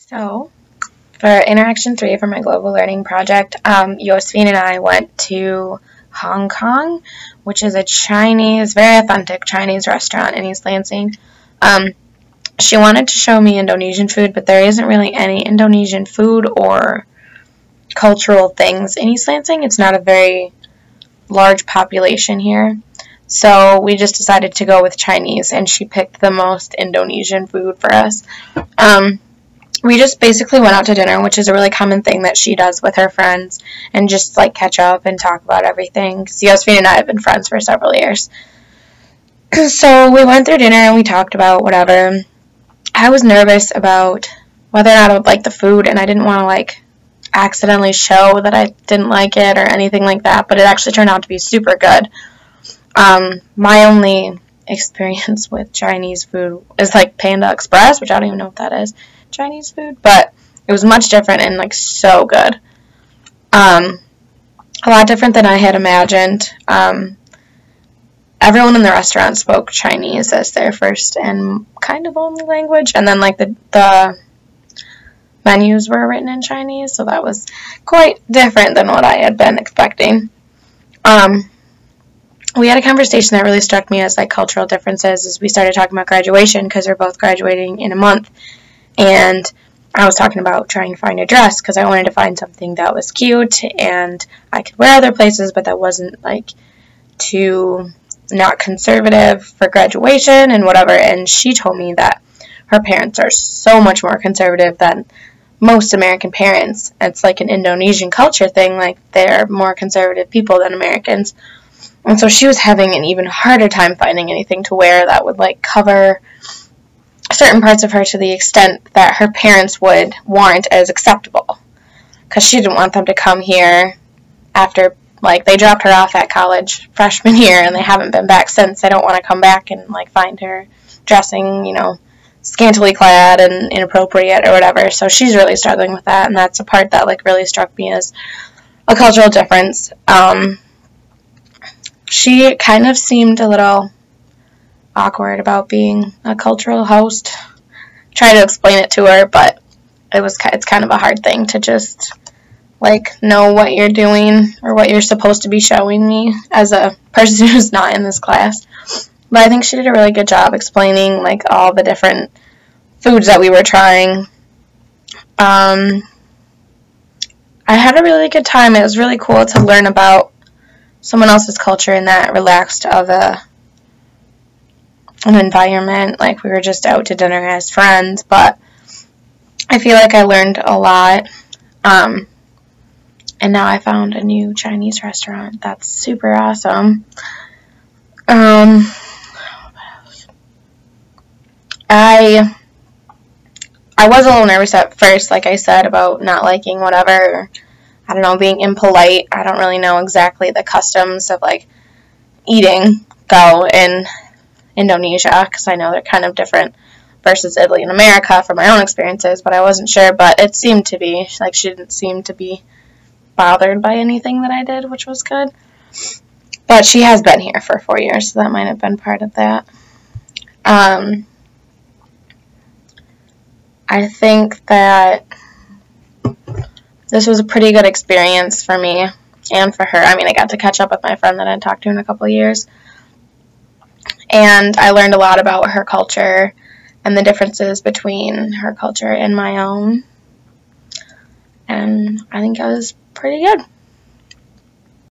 So, for Interaction 3 for my global learning project, Josephine and I went to Hong Kong, which is a Chinese, very authentic Chinese restaurant in East Lansing. She wanted to show me Indonesian food, but there isn't really any Indonesian food or cultural things in East Lansing. It's not a very large population here. So we just decided to go with Chinese, and she picked the most Indonesian food for us. We just basically went out to dinner, which is a really common thing that she does with her friends, and just like catch up and talk about everything. Because Josephine and I have been friends for several years. So we went through dinner and we talked about whatever. I was nervous about whether or not I would like the food, and I didn't want to like accidentally show that I didn't like it or anything like that, but it actually turned out to be super good. My only experience with Chinese food is like Panda Express, which I don't even know what that is, Chinese food, but it was much different and like so good. A lot different than I had imagined. Everyone in the restaurant spoke Chinese as their first and kind of only language, and then like the menus were written in Chinese, so that was quite different than what I had been expecting. We had a conversation that really struck me as like cultural differences as we started talking about graduation, because we're both graduating in a month, and I was talking about trying to find a dress because I wanted to find something that was cute and I could wear other places, but that wasn't like too not conservative for graduation and whatever. And she told me that her parents are so much more conservative than most American parents. It's like an Indonesian culture thing, like they're more conservative people than Americans. And so she was having an even harder time finding anything to wear that would like cover certain parts of her to the extent that her parents would warrant as acceptable. Because she didn't want them to come here after, like, they dropped her off at college freshman year and they haven't been back since. They don't want to come back and, like, find her dressing, you know, scantily clad and inappropriate or whatever. So she's really struggling with that, and that's a part that, like, really struck me as a cultural difference. She kind of seemed a little awkward about being a cultural host. Try to explain it to her, but it's kind of a hard thing to just like know what you're doing or what you're supposed to be showing me as a person who's not in this class. But I think she did a really good job explaining like all the different foods that we were trying. I had a really good time. It was really cool to learn about someone else's culture in that relaxed of an environment. Like, we were just out to dinner as friends, but I feel like I learned a lot. And now I found a new Chinese restaurant that's super awesome. I was a little nervous at first, like I said, about not liking whatever, I don't know, being impolite. I don't really know exactly the customs of, like, eating go in Indonesia, because I know they're kind of different versus Italy and America from my own experiences, but I wasn't sure. But it seemed to be, like, she didn't seem to be bothered by anything that I did, which was good. But she has been here for 4 years, so that might have been part of that. I think that this was a pretty good experience for me and for her. I mean, I got to catch up with my friend that I hadn't talked to in a couple of years. And I learned a lot about her culture and the differences between her culture and my own. And I think it was pretty good.